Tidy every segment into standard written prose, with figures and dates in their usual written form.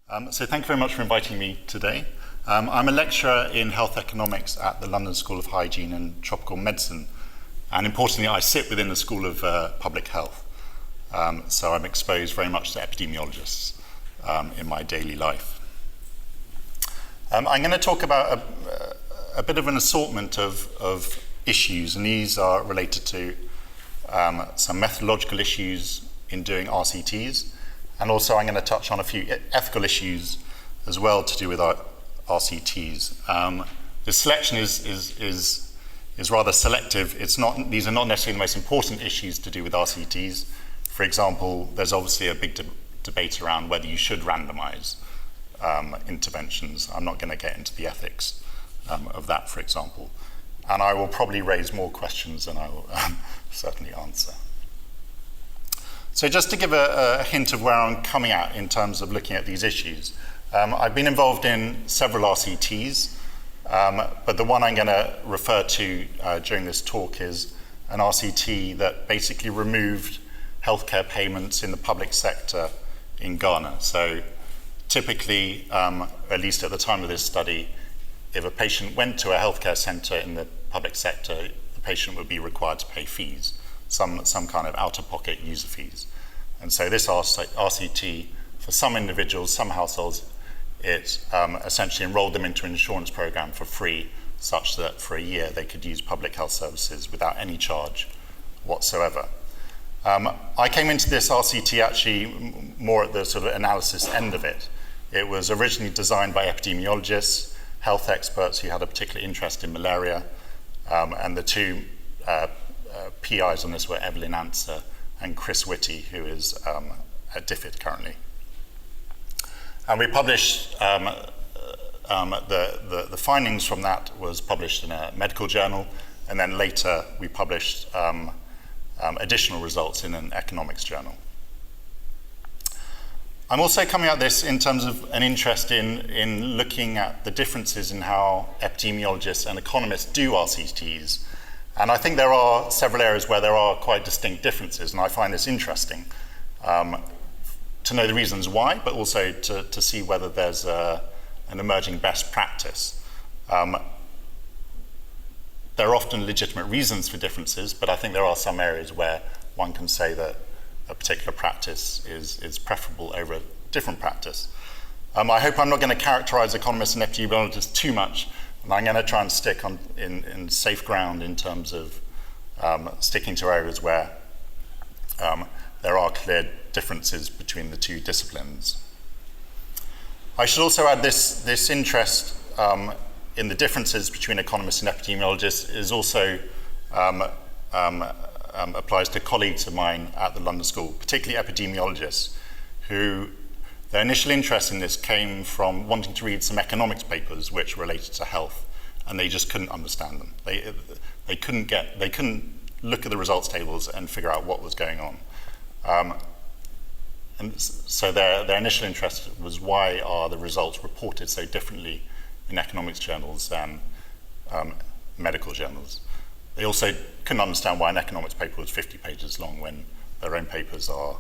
So thank you very much for inviting me today. I'm a lecturer in health economics at the London School of Hygiene and Tropical Medicine, and importantly I sit within the School of Public Health. So I'm exposed very much to epidemiologists in my daily life. I'm going to talk about a bit of an assortment of issues, and these are related to some methodological issues in doing RCTs, and also I'm going to touch on a few ethical issues as well to do with our RCTs. The selection is rather selective. These are not necessarily the most important issues to do with RCTs. For example, there's obviously a big debate around whether you should randomize interventions. I'm not going to get into the ethics of that, for example. And I will probably raise more questions than I will certainly answer. So just to give a hint of where I'm coming at in terms of looking at these issues, I've been involved in several RCTs, but the one I'm going to refer to during this talk is an RCT that basically removed healthcare payments in the public sector in Ghana. So typically, at least at the time of this study, if a patient went to a healthcare centre in the public sector, the patient would be required to pay fees, some kind of out-of-pocket user fees. And so this RCT, for some individuals, some households, it essentially enrolled them into an insurance program for free, such that for a year they could use public health services without any charge whatsoever. I came into this RCT actually more at the sort of analysis end of it. It was originally designed by epidemiologists, health experts who had a particular interest in malaria, and the two PIs on this were Evelyn Answer and Chris Whitty, who is at DFID currently. And we published, the findings from that was published in a medical journal, and then later we published additional results in an economics journal. I'm also coming at this in terms of an interest in looking at the differences in how epidemiologists and economists do RCTs. And I think there are several areas where there are quite distinct differences, and I find this interesting to know the reasons why, but also to see whether there's an emerging best practice. There are often legitimate reasons for differences, but I think there are some areas where one can say that a particular practice is preferable over a different practice. I hope I'm not going to characterize economists and epidemiologists too much, and I'm going to try and stick in safe ground in terms of sticking to areas where there are clear differences between the two disciplines. I should also add this interest in the differences between economists and epidemiologists is also applies to colleagues of mine at the London School, particularly epidemiologists, who their initial interest in this came from wanting to read some economics papers which related to health, and they just couldn't understand them. They couldn't look at the results tables and figure out what was going on. And so their initial interest was, why are the results reported so differently in economics journals than medical journals? They also couldn't understand why an economics paper was 50 pages long when their own papers are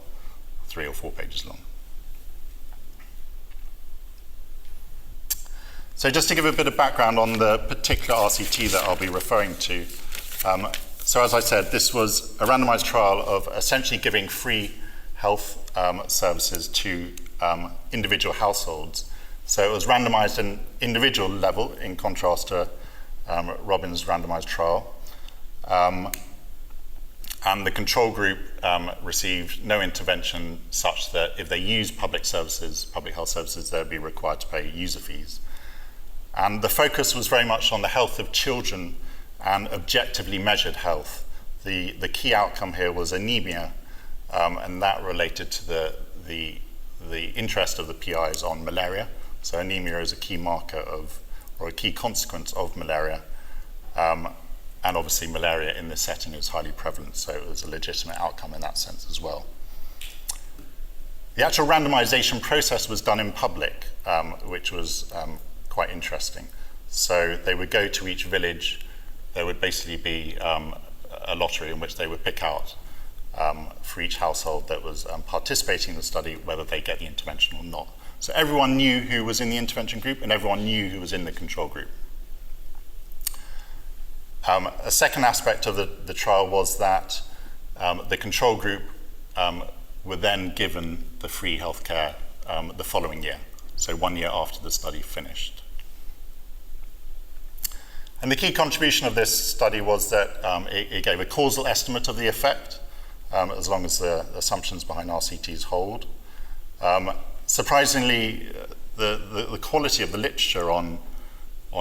3 or 4 pages long. So just to give a bit of background on the particular RCT that I'll be referring to. So as I said, this was a randomized trial of essentially giving free health services to individual households. So it was randomized at an individual level, in contrast to Robin's randomized trial. And the control group received no intervention, such that if they used public health services, they'd be required to pay user fees. And the focus was very much on the health of children and objectively measured health. The key outcome here was anemia, and that related to the interest of the PIs on malaria. So anemia is a key marker or a key consequence of malaria. And obviously malaria in this setting is highly prevalent, so it was a legitimate outcome in that sense as well. The actual randomization process was done in public, which was quite interesting. So they would go to each village. There would basically be a lottery in which they would pick out for each household that was participating in the study whether they get the intervention or not. So everyone knew who was in the intervention group and everyone knew who was in the control group. A second aspect of the trial was that the control group were then given the free healthcare the following year, so 1 year after the study finished. And the key contribution of this study was that it gave a causal estimate of the effect, as long as the assumptions behind RCTs hold. Surprisingly, the quality of the literature on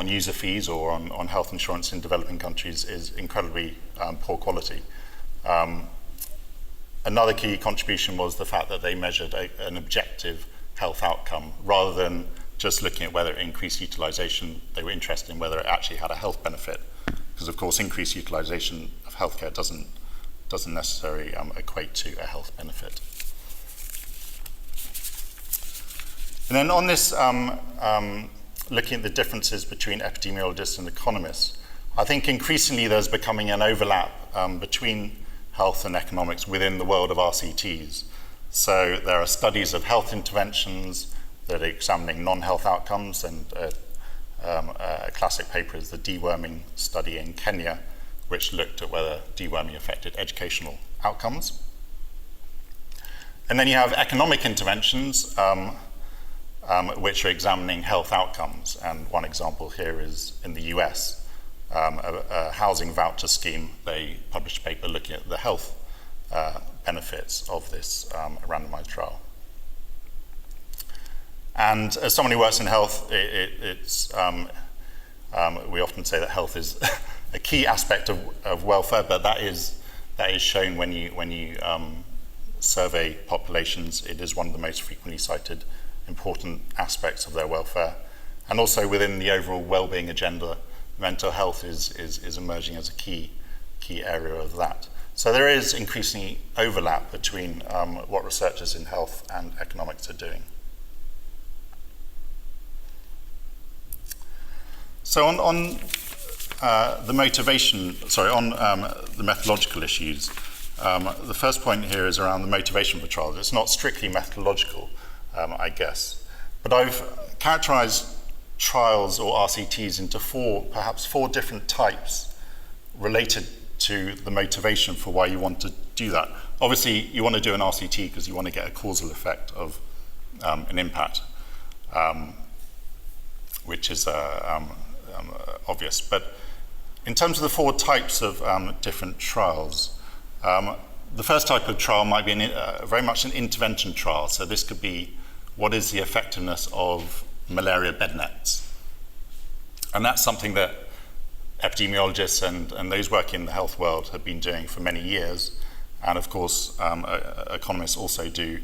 user fees or on health insurance in developing countries is incredibly poor quality. Another key contribution was the fact that they measured an objective health outcome rather than just looking at whether it increased utilization. They were interested in whether it actually had a health benefit, because of course increased utilization of healthcare doesn't necessarily equate to a health benefit. And then on this, looking at the differences between epidemiologists and economists, I think increasingly there's becoming an overlap between health and economics within the world of RCTs. So there are studies of health interventions that are examining non-health outcomes, and a classic paper is the deworming study in Kenya, which looked at whether deworming affected educational outcomes. And then you have economic interventions, which are examining health outcomes. And one example here is in the US, a housing voucher scheme. They published a paper looking at the health benefits of this randomized trial. And as someone who works in health, we often say that health is a key aspect of welfare, but that is shown when you survey populations. It is one of the most frequently cited important aspects of their welfare. And also within the overall well-being agenda, mental health is emerging as a key area of that. So there is increasing overlap between what researchers in health and economics are doing. So on the methodological issues, the first point here is around the motivation for trials. It's not strictly methodological, I guess, but I've characterized trials or RCTs into perhaps four different types related to the motivation for why you want to do that. Obviously, you want to do an RCT because you want to get a causal effect of an impact, which is obvious. But in terms of the four types of different trials, the first type of trial might be very much an intervention trial. So this could be, what is the effectiveness of malaria bed nets? And that's something that epidemiologists and those working in the health world have been doing for many years. And of course, economists also do,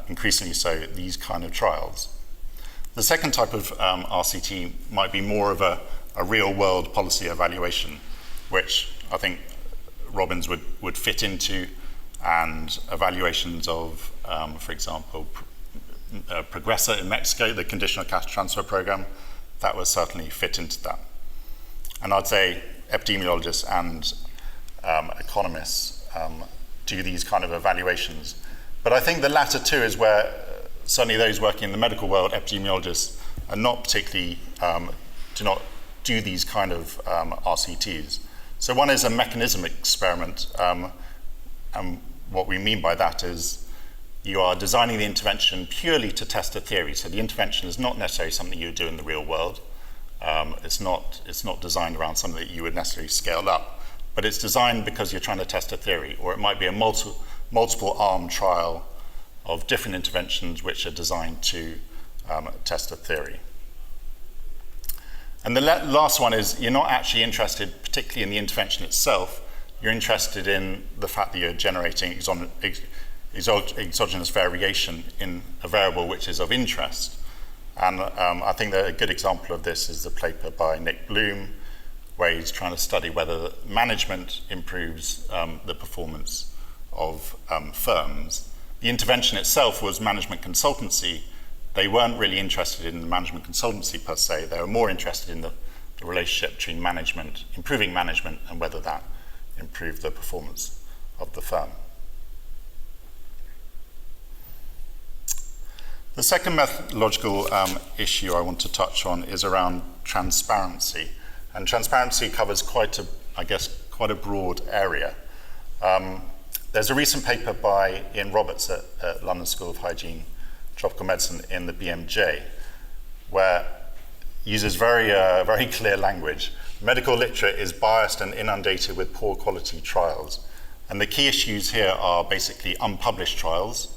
increasingly so, these kind of trials. The second type of RCT might be more of a real-world policy evaluation, which I think Robbins would fit into, and evaluations of, for example, Progressa in Mexico, the conditional cash transfer program, that would certainly fit into that. And I'd say epidemiologists and economists do these kind of evaluations. But I think the latter two is where certainly those working in the medical world, epidemiologists, are not particularly, do not do these kind of RCTs. So one is a mechanism experiment, and what we mean by that is you are designing the intervention purely to test a theory. So the intervention is not necessarily something you do in the real world. It's not designed around something that you would necessarily scale up, but it's designed because you're trying to test a theory, or it might be a multiple arm trial of different interventions which are designed to test a theory. And the last one is you're not actually interested particularly in the intervention itself. You're interested in the fact that you're generating exogenous variation in a variable which is of interest. And I think that a good example of this is the paper by Nick Bloom, where he's trying to study whether management improves the performance of firms. The intervention itself was management consultancy. They weren't really interested in the management consultancy per se. They were more interested in the relationship between management, improving management, and whether that improved the performance of the firm. The second methodological issue I want to touch on is around transparency. And transparency covers quite a broad area. There's a recent paper by Ian Roberts at London School of Hygiene, Tropical Medicine in the BMJ, where uses very clear language. Medical literature is biased and inundated with poor quality trials. And the key issues here are basically unpublished trials.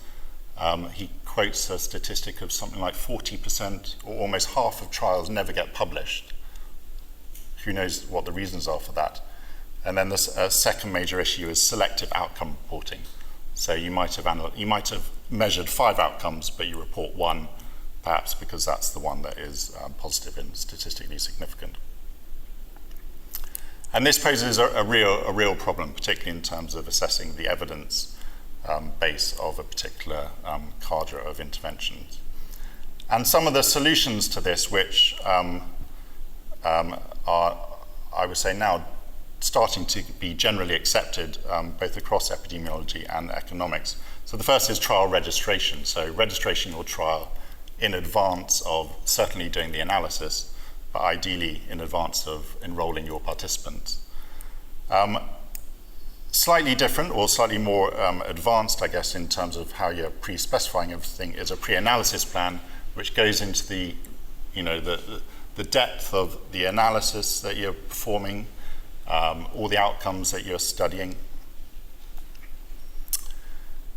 He quotes a statistic of something like 40% or almost half of trials never get published. Who knows what the reasons are for that? And then the second major issue is selective outcome reporting. So you might have measured 5 outcomes, but you report 1, perhaps because that's the one that is positive and statistically significant. And this poses a real problem, particularly in terms of assessing the evidence base of a particular cadre of interventions. And some of the solutions to this, which are, I would say now, starting to be generally accepted both across epidemiology and economics. So the first is trial registration. So registration your trial in advance of certainly doing the analysis, but ideally in advance of enrolling your participants. Slightly different or slightly more advanced, I guess, in terms of how you're pre-specifying everything is a pre-analysis plan, which goes into the depth of the analysis that you're performing, all the outcomes that you're studying.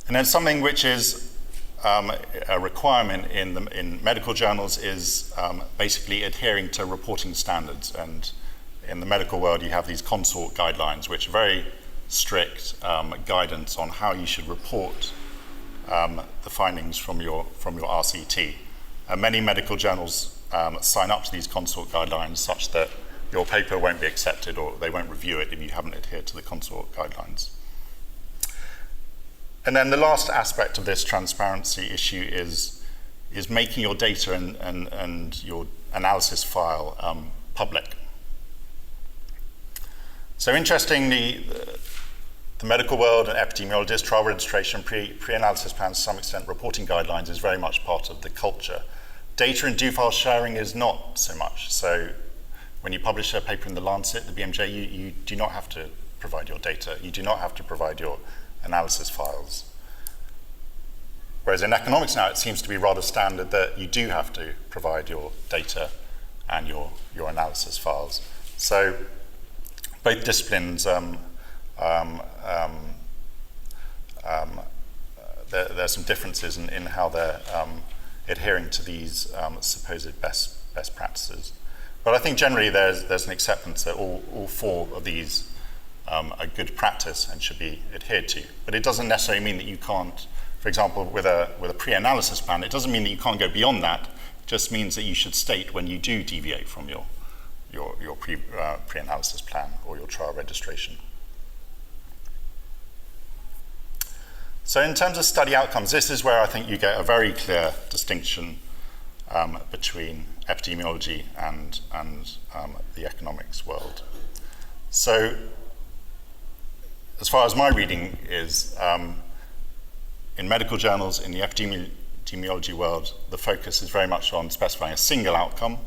And then something which is a requirement in medical journals is basically adhering to reporting standards. And in the medical world, you have these consort guidelines, which are very strict guidance on how you should report the findings from your RCT. And many medical journals sign up to these consort guidelines such that your paper won't be accepted or they won't review it if you haven't adhered to the consort guidelines. And then the last aspect of this transparency issue is making your data and your analysis file public. So interestingly, the medical world and epidemiologists, trial registration, pre-analysis plans, to some extent, reporting guidelines is very much part of the culture. Data and do-file sharing is not so much. So when you publish a paper in the Lancet, the BMJ, you do not have to provide your data. You do not have to provide your analysis files. Whereas in economics now, it seems to be rather standard that you do have to provide your data and your analysis files. So both disciplines, there's some differences in how they're adhering to these supposed best practices. But I think generally there's an acceptance that all 4 of these are good practice and should be adhered to. But it doesn't necessarily mean that you can't, for example, with a pre-analysis plan, it doesn't mean that you can't go beyond that. It just means that you should state when you do deviate from your pre-analysis plan or your trial registration. So in terms of study outcomes, this is where I think you get a very clear distinction between epidemiology and the economics world. So as far as my reading is, in medical journals, in the epidemiology world, the focus is very much on specifying a single outcome.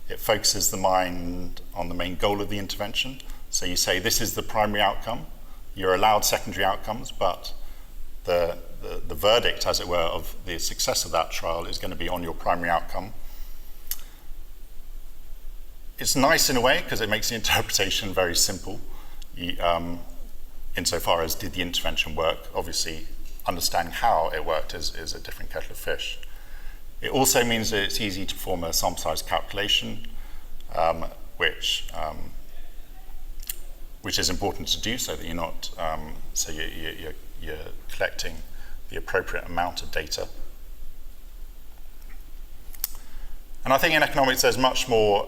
It focuses the mind on the main goal of the intervention. So you say this is the primary outcome. You're allowed secondary outcomes, but the verdict, as it were, of the success of that trial is going to be on your primary outcome. It's nice in a way because it makes the interpretation very simple, insofar as did the intervention work. Obviously, understanding how it worked is a different kettle of fish. It also means that it's easy to perform a sample size calculation, which is important to do so that you're not, you're collecting the appropriate amount of data. And I think in economics there's much more,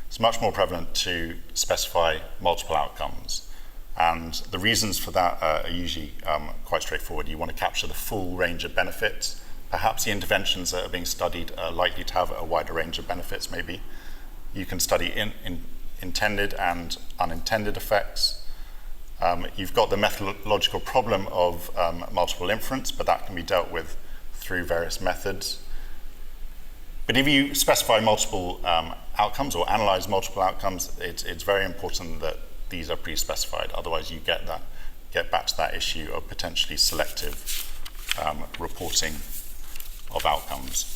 it's much more prevalent to specify multiple outcomes. And the reasons for that are usually quite straightforward. You want to capture the full range of benefits. Perhaps the interventions that are being studied are likely to have a wider range of benefits, maybe. You can study intended and unintended effects. You've got the methodological problem of multiple inference, but that can be dealt with through various methods. But if you specify multiple outcomes or analyze multiple outcomes, it's very important that these are pre-specified. Otherwise, you get back to that issue of potentially selective reporting of outcomes.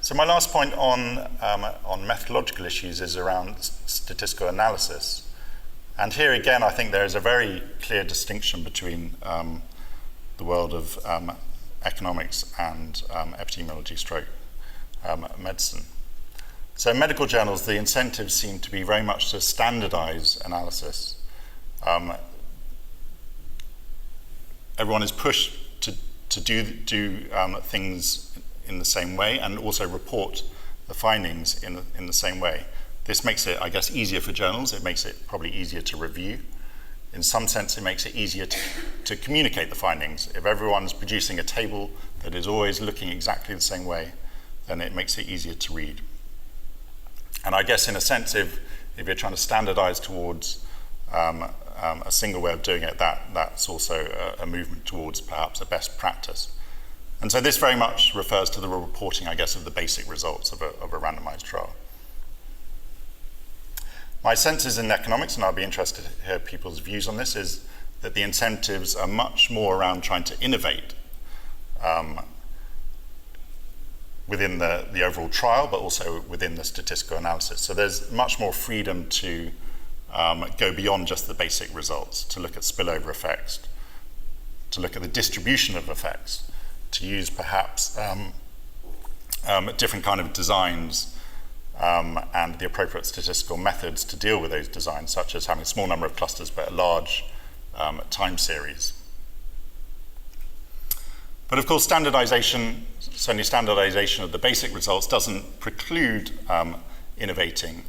So my last point on methodological issues is around statistical analysis. And here again, I think there is a very clear distinction between the world of economics and epidemiology stroke medicine. So in medical journals, the incentives seem to be very much to standardize analysis. Everyone is pushed to do things in the same way and also report the findings in the same way. This makes it, I guess, easier for journals. It makes it probably easier to review. In some sense, it makes it easier to communicate the findings. If everyone's producing a table that is always looking exactly the same way, then it makes it easier to read. And I guess in a sense, if you're trying to standardize towards a single way of doing it, that's also a movement towards perhaps a best practice. And so this very much refers to the reporting, I guess, of the basic results of a randomized trial. My sense is in economics, and I'll be interested to hear people's views on this, is that the incentives are much more around trying to innovate within the overall trial, but also within the statistical analysis. So there's much more freedom to go beyond just the basic results, to look at spillover effects, to look at the distribution of effects, to use perhaps different kind of designs and the appropriate statistical methods to deal with those designs, such as having a small number of clusters but a large time series. But of course, standardization, certainly standardization of the basic results, doesn't preclude innovating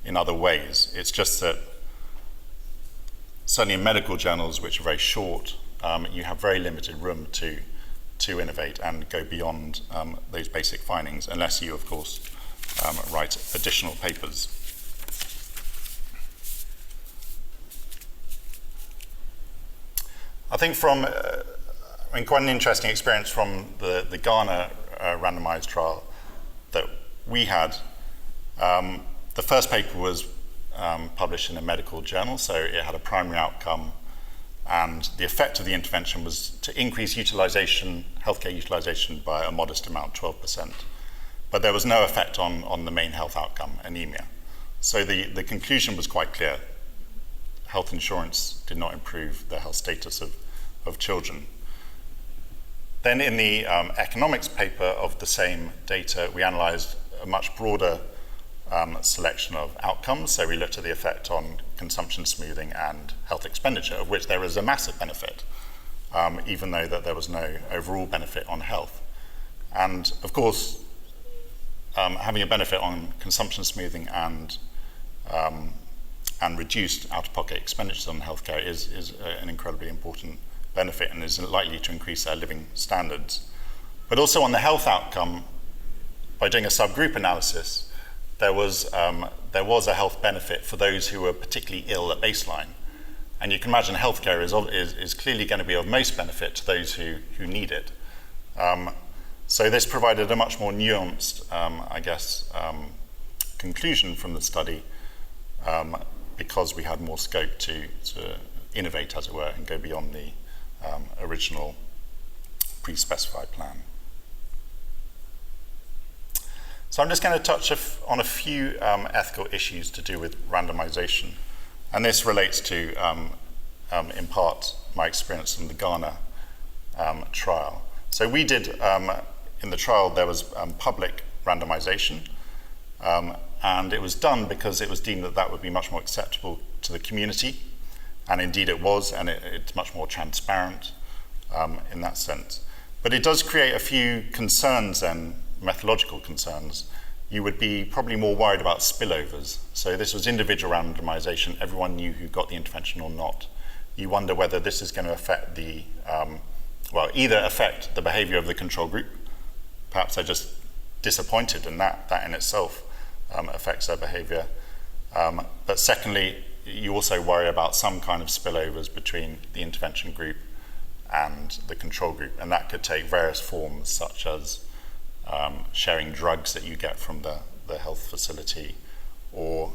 in other ways. It's just that certainly in medical journals, which are very short, you have very limited room to innovate and go beyond those basic findings, unless you, of course, write additional papers. I think quite an interesting experience from the Ghana randomized trial that we had. The first paper was published in a medical journal, so it had a primary outcome, and the effect of the intervention was to increase utilization, healthcare utilization, by a modest amount, 12%. But there was no effect on the main health outcome, anemia. So the conclusion was quite clear. Health insurance did not improve the health status of children. Then in the economics paper of the same data, we analyzed a much broader selection of outcomes. So we looked at the effect on consumption smoothing and health expenditure, of which there was a massive benefit, even though that there was no overall benefit on health. And of course, having a benefit on consumption smoothing and reduced out-of-pocket expenditures on healthcare is an incredibly important benefit and is likely to increase their living standards. But also on the health outcome, by doing a subgroup analysis, there was a health benefit for those who were particularly ill at baseline. And you can imagine healthcare is clearly going to be of most benefit to those who need it. So this provided a much more nuanced, conclusion from the study because we had more scope to innovate, as it were, and go beyond the original pre-specified plan. So I'm just going to touch on a few ethical issues to do with randomization. And this relates to, in part, my experience in the Ghana trial. So we did, in the trial, there was public randomization, and it was done because it was deemed that would be much more acceptable to the community, and indeed it was, and it's much more transparent in that sense. But it does create a few concerns then, methodological concerns. You would be probably more worried about spillovers. So this was individual randomization. Everyone knew who got the intervention or not. You wonder whether this is going to affect either affect the behavior of the control group. Perhaps they're just disappointed, and that in itself affects their behavior. But secondly, you also worry about some kind of spillovers between the intervention group and the control group, and that could take various forms, such as sharing drugs that you get from the health facility, or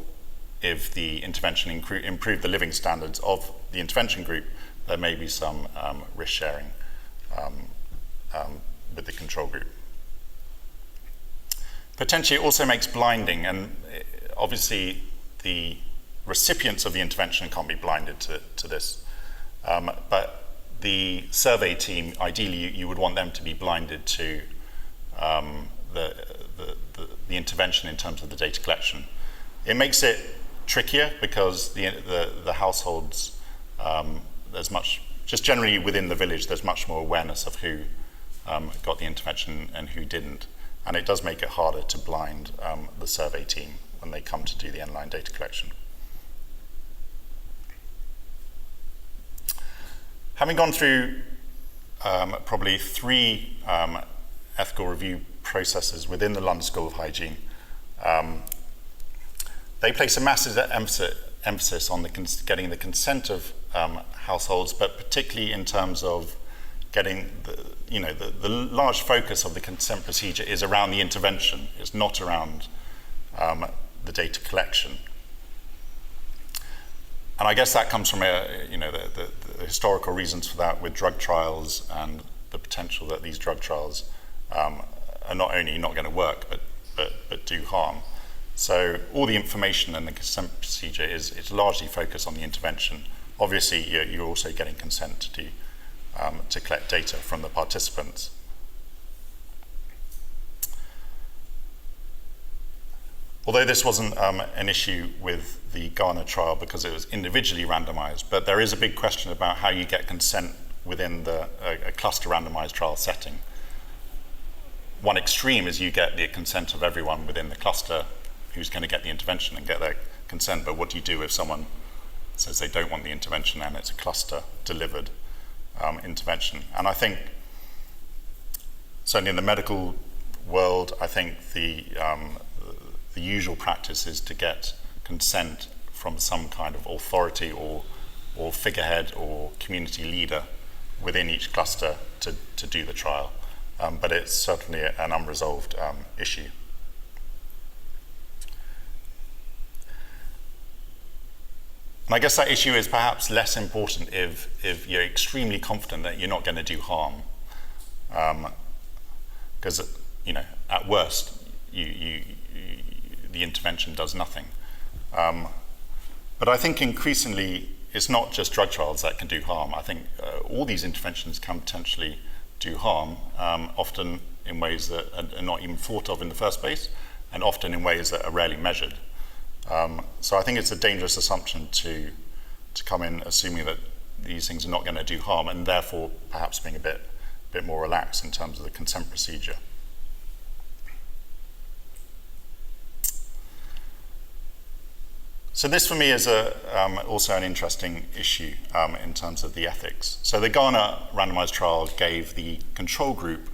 if the intervention improved the living standards of the intervention group, there may be some risk sharing with the control group. Potentially it also makes blinding, and obviously the recipients of the intervention can't be blinded to this, but the survey team, ideally you would want them to be blinded to the intervention in terms of the data collection. It makes it trickier because the households, there's much, just generally within the village, there's much more awareness of who got the intervention and who didn't. And it does make it harder to blind the survey team when they come to do the inline data collection. Having gone through probably 3 ethical review processes within the London School of Hygiene, they place a massive emphasis on getting the consent of households, but particularly in terms of getting the large focus of the consent procedure is around the intervention. It's not around the data collection. And I guess that comes from the historical reasons for that with drug trials and the potential that these drug trials are not only not going to work, but do harm. So all the information and the consent procedure it's largely focused on the intervention. Obviously, you're also getting consent to collect data from the participants. Although this wasn't an issue with the Ghana trial because it was individually randomized, but there is a big question about how you get consent within a cluster randomized trial setting. One extreme is you get the consent of everyone within the cluster who's going to get the intervention and get their consent, but what do you do if someone says they don't want the intervention and it's a cluster delivered intervention? And I think, certainly in the medical world, I think the usual practice is to get consent from some kind of authority or figurehead or community leader within each cluster to do the trial. But it's certainly an unresolved issue. And I guess that issue is perhaps less important if you're extremely confident that you're not going to do harm. Because, at worst, the intervention does nothing. But I think increasingly, it's not just drug trials that can do harm. I think all these interventions can potentially do harm, often in ways that are not even thought of in the first place, and often in ways that are rarely measured. So I think it's a dangerous assumption to come in assuming that these things are not going to do harm, and therefore perhaps being a bit more relaxed in terms of the consent procedure. So this for me is also an interesting issue in terms of the ethics. So the Ghana randomized trial gave the control group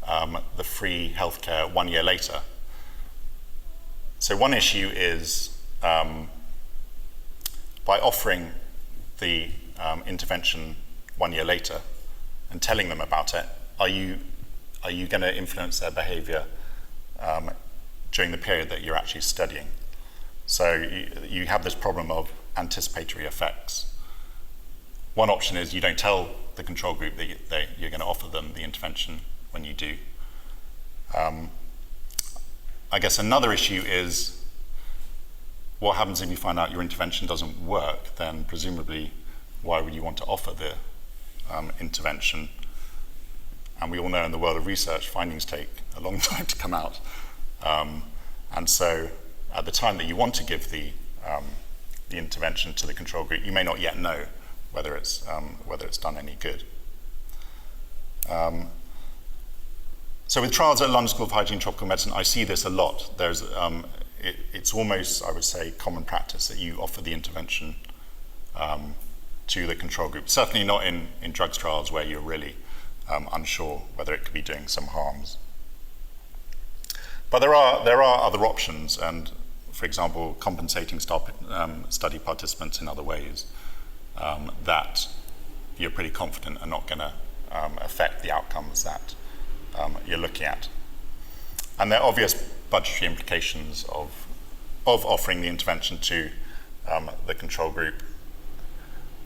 the free healthcare 1 year later. So one issue is by offering the intervention 1 year later and telling them about it, are you going to influence their behavior during the period that you're actually studying? So you have this problem of anticipatory effects. One option is you don't tell the control group that you're going to offer them the intervention when you do. I guess another issue is what happens if you find out your intervention doesn't work? Then presumably, why would you want to offer the intervention? And we all know in the world of research, findings take a long time to come out. And so at the time that you want to give the intervention to the control group, you may not yet know whether it's done any good. So with trials at London School of Hygiene and Tropical Medicine, I see this a lot. There's, it's almost, I would say, common practice that you offer the intervention to the control group. Certainly not in drugs trials where you're really unsure whether it could be doing some harms. But there are other options, and for example, compensating study participants in other ways that you're pretty confident are not going to affect the outcomes that you're looking at. And there are obvious budgetary implications of offering the intervention to the control group,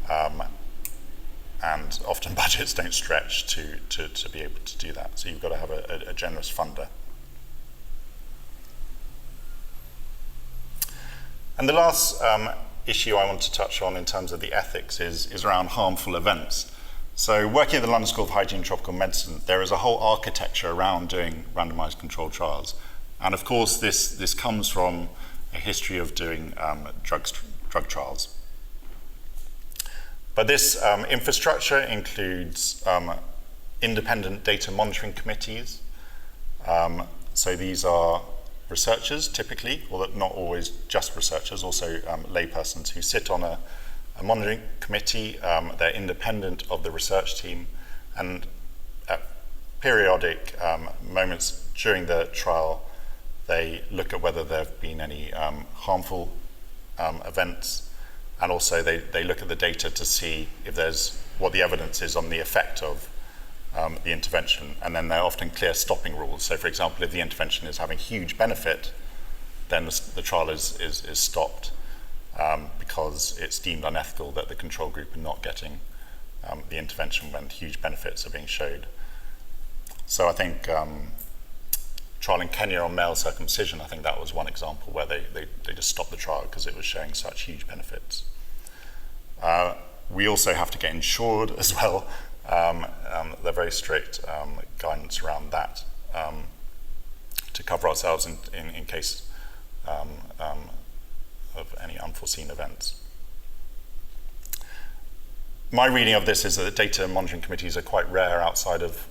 and often budgets don't stretch to be able to do that. So you've got to have a generous funder. And the last issue I want to touch on in terms of the ethics is around harmful events. So working at the London School of Hygiene and Tropical Medicine, there is a whole architecture around doing randomized controlled trials. And of course, this comes from a history of doing drug trials. But this infrastructure includes independent data monitoring committees. So these are researchers, typically, or not always just researchers, also laypersons who sit on a monitoring committee. They're independent of the research team, and at periodic moments during the trial, they look at whether there have been any harmful events, and also they look at the data to see if there's what the evidence is on the effect of the intervention, and then there are often clear stopping rules. So, for example, if the intervention is having huge benefit, then the trial is stopped because it's deemed unethical that the control group are not getting the intervention when huge benefits are being showed. So I think trial in Kenya on male circumcision, I think that was one example where they just stopped the trial because it was showing such huge benefits. We also have to get insured as well. They're very strict guidance around that to cover ourselves in case of any unforeseen events. My reading of this is that data monitoring committees are quite rare outside of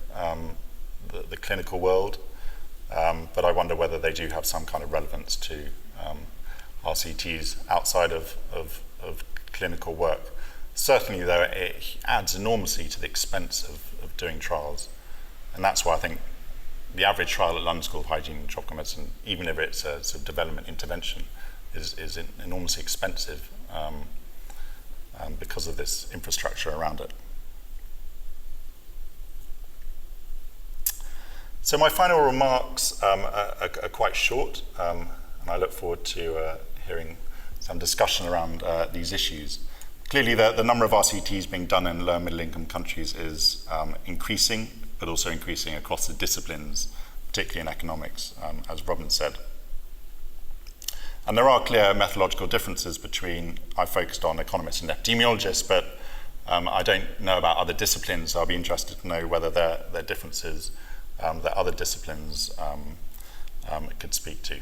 the clinical world, but I wonder whether they do have some kind of relevance to RCTs outside of clinical work. Certainly, though, it adds enormously to the expense of doing trials. And that's why I think the average trial at London School of Hygiene and Tropical Medicine, even if it's a sort of development intervention, is enormously expensive because of this infrastructure around it. So my final remarks are quite short, and I look forward to hearing some discussion around these issues. Clearly, the number of RCTs being done in low and middle income countries is increasing, but also increasing across the disciplines, particularly in economics, as Robin said. And there are clear methodological differences between, I focused on economists and epidemiologists, but I don't know about other disciplines, so I'll be interested to know whether there are differences that other disciplines could speak to.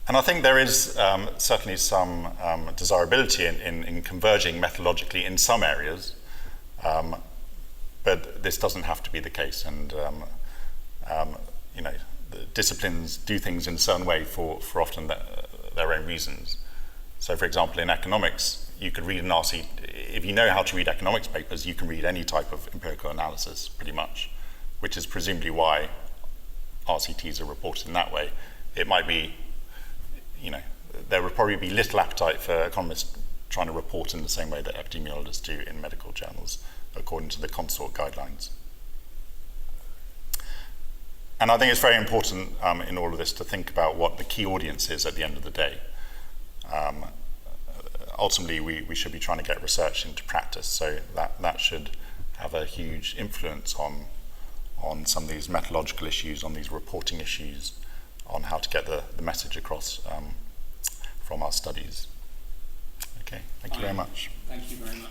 And I think there is certainly some desirability in converging methodologically in some areas, but this doesn't have to be the case. And the disciplines do things in a certain way for often their own reasons. So, for example, in economics, you could read an RC. If you know how to read economics papers, you can read any type of empirical analysis, pretty much, which is presumably why RCTs are reported in that way. It might be, there would probably be little appetite for economists trying to report in the same way that epidemiologists do in medical journals, according to the consort guidelines. And I think it's very important in all of this to think about what the key audience is at the end of the day. Ultimately, we should be trying to get research into practice, so that should have a huge influence on some of these methodological issues, on these reporting issues, on how to get the message across from our studies. Okay, thank you very much. Thank you very much.